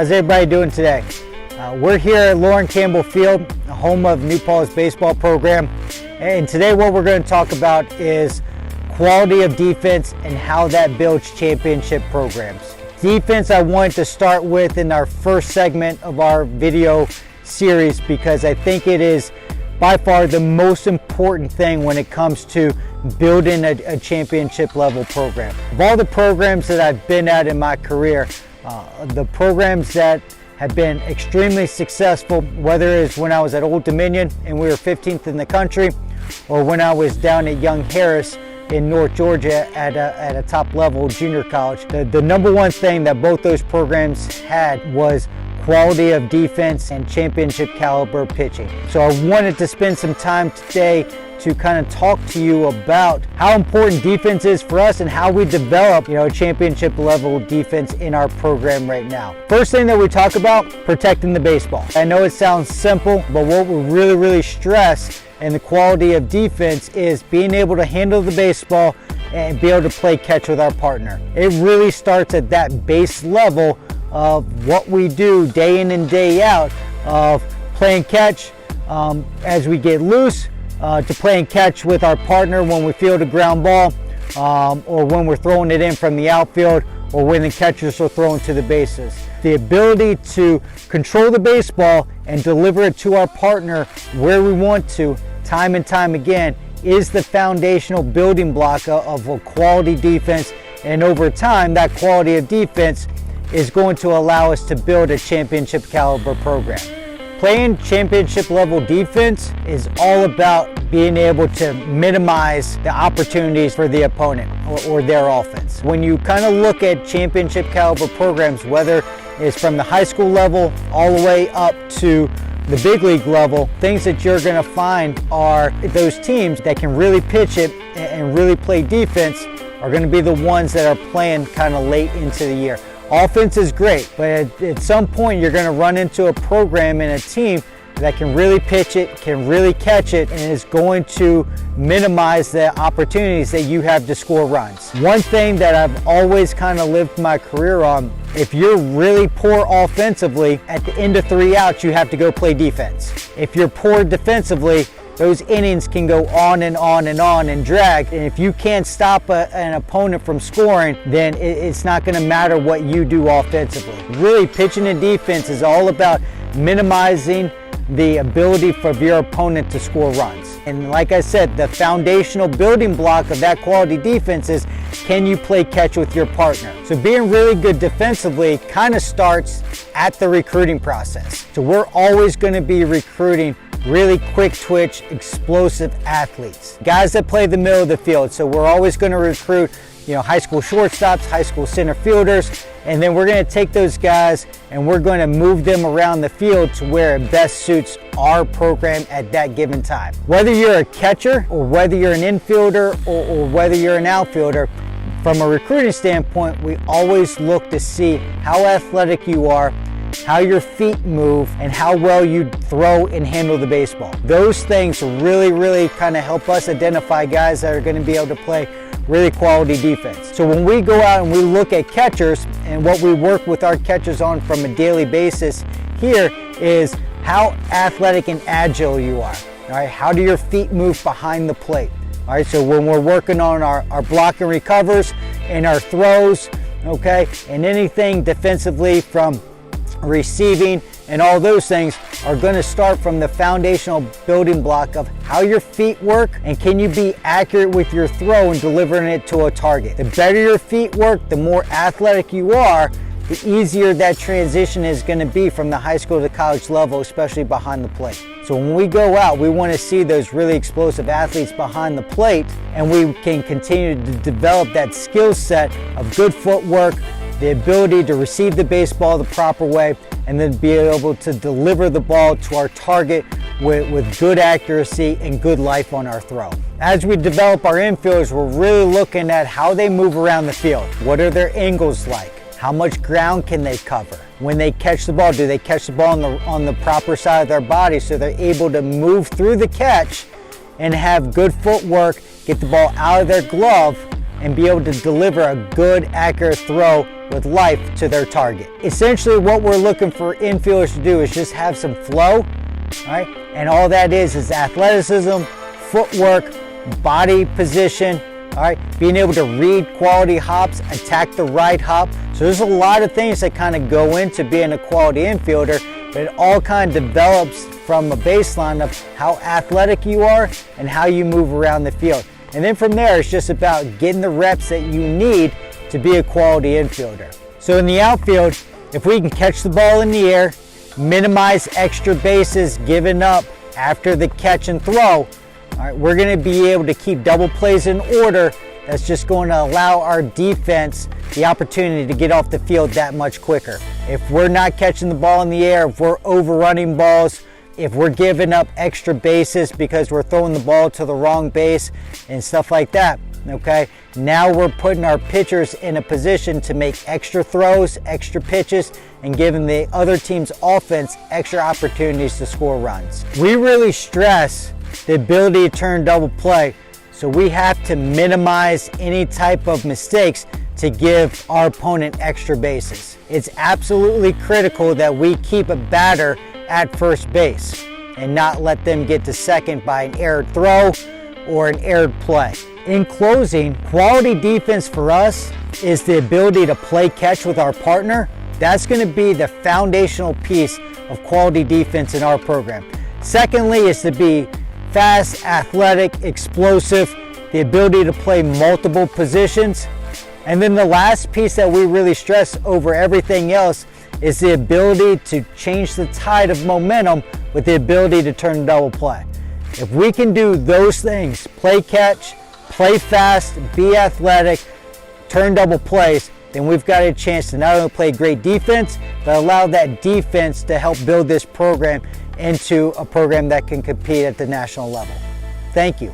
How's everybody doing today? We're here at Lauren Campbell Field, the home of New Paltz baseball program. And today what we're going to talk about is quality of defense and how that builds championship programs. Defense I wanted to start with in our first segment of our video series because I think it is by far the most important thing when it comes to building a championship level program. Of all the programs that I've been at in my career, the programs that have been extremely successful, whether it's when I was at Old Dominion and we were 15th in the country, or when I was down at Young Harris in North Georgia at a top level junior college, the number one thing that both those programs had was quality of defense and championship caliber pitching. So I wanted to spend some time today to kind of talk to you about how important defense is for us and how we develop, a championship level defense in our program right now. First thing that we talk about, protecting the baseball. I know it sounds simple, but what we really stress in the quality of defense is being able to handle the baseball and be able to play catch with our partner. It really starts at that base level of what we do day in and day out of playing catch as we get loose, to playing catch with our partner when we field a ground ball, or when we're throwing it in from the outfield, or when the catchers are throwing to the bases. The ability to control the baseball and deliver it to our partner where we want to, time and time again, is the foundational building block of a quality defense. And over time, that quality of defense is going to allow us to build a championship caliber program. Playing championship level defense is all about being able to minimize the opportunities for the opponent or their offense. When you kind of look at championship caliber programs, whether it's from the high school level all the way up to the big league level, things that you're going to find are those teams that can really pitch it and really play defense are going to be the ones that are playing kind of late into the year. Offense is great, but at some point you're going to run into a program and a team that can really pitch it, can really catch it, and is going to minimize the opportunities that you have to score runs. One thing that I've always kind of lived my career on, if you're really poor offensively, at the end of 3 outs, you have to go play defense. If you're poor defensively, those innings can go on and on and on and drag. And if you can't stop an opponent from scoring, then it's not going to matter what you do offensively. Really, pitching and defense is all about minimizing the ability for your opponent to score runs. And like I said, the foundational building block of that quality defense is, can you play catch with your partner? So being really good defensively kind of starts at the recruiting process. So we're always going to be recruiting really quick twitch, explosive athletes, guys that play the middle of the field. So we're always going to recruit, high school shortstops, high school center fielders, and then we're going to take those guys and we're going to move them around the field to where it best suits our program at that given time. Whether you're a catcher or whether you're an infielder or whether you're an outfielder, from a recruiting standpoint, we always look to see how athletic you are, how your feet move, and how well you throw and handle the baseball. Those things really kind of help us identify guys that are going to be able to play really quality defense. So when we go out and we look at catchers, and what we work with our catchers on from a daily basis here is how athletic and agile you are. All right, how do your feet move behind the plate? All right, so when we're working on our block and recovers and our throws, okay, and anything defensively from receiving and all those things are going to start from the foundational building block of how your feet work and can you be accurate with your throw and delivering it to a target. The better your feet work, the more athletic you are, the easier that transition is going to be from the high school to college level, especially behind the plate. So when we go out, we want to see those really explosive athletes behind the plate, and we can continue to develop that skill set of good footwork, the ability to receive the baseball the proper way, and then be able to deliver the ball to our target with good accuracy and good life on our throw. As we develop our infielders, we're really looking at how they move around the field. What are their angles like? How much ground can they cover? When they catch the ball, do they catch the ball on the proper side of their body so they're able to move through the catch and have good footwork, get the ball out of their glove, and be able to deliver a good, accurate throw with life to their target. Essentially what we're looking for infielders to do is just have some flow, all right? And all that is athleticism, footwork, body position, all right? Being able to read quality hops, attack the right hop. So there's a lot of things that kind of go into being a quality infielder, but it all kind of develops from a baseline of how athletic you are and how you move around the field. And then from there, it's just about getting the reps that you need to be a quality infielder. So in the outfield, if we can catch the ball in the air, minimize extra bases given up after the catch and throw, all right, we're going to be able to keep double plays in order. That's just going to allow our defense the opportunity to get off the field that much quicker. If we're not catching the ball in the air, if we're overrunning balls, if we're giving up extra bases because we're throwing the ball to the wrong base and stuff like that, okay? Now we're putting our pitchers in a position to make extra throws, extra pitches, and giving the other team's offense extra opportunities to score runs. We really stress the ability to turn double play, so we have to minimize any type of mistakes to give our opponent extra bases. It's absolutely critical that we keep a batter at first base and not let them get to second by an erred throw or an erred play. In closing, quality defense for us is the ability to play catch with our partner. That's going to be the foundational piece of quality defense in our program. Secondly is to be fast, athletic, explosive, the ability to play multiple positions. And then the last piece that we really stress over everything else is the ability to change the tide of momentum with the ability to turn double play. If we can do those things, play catch, play fast, be athletic, turn double plays, then we've got a chance to not only play great defense, but allow that defense to help build this program into a program that can compete at the national level. Thank you.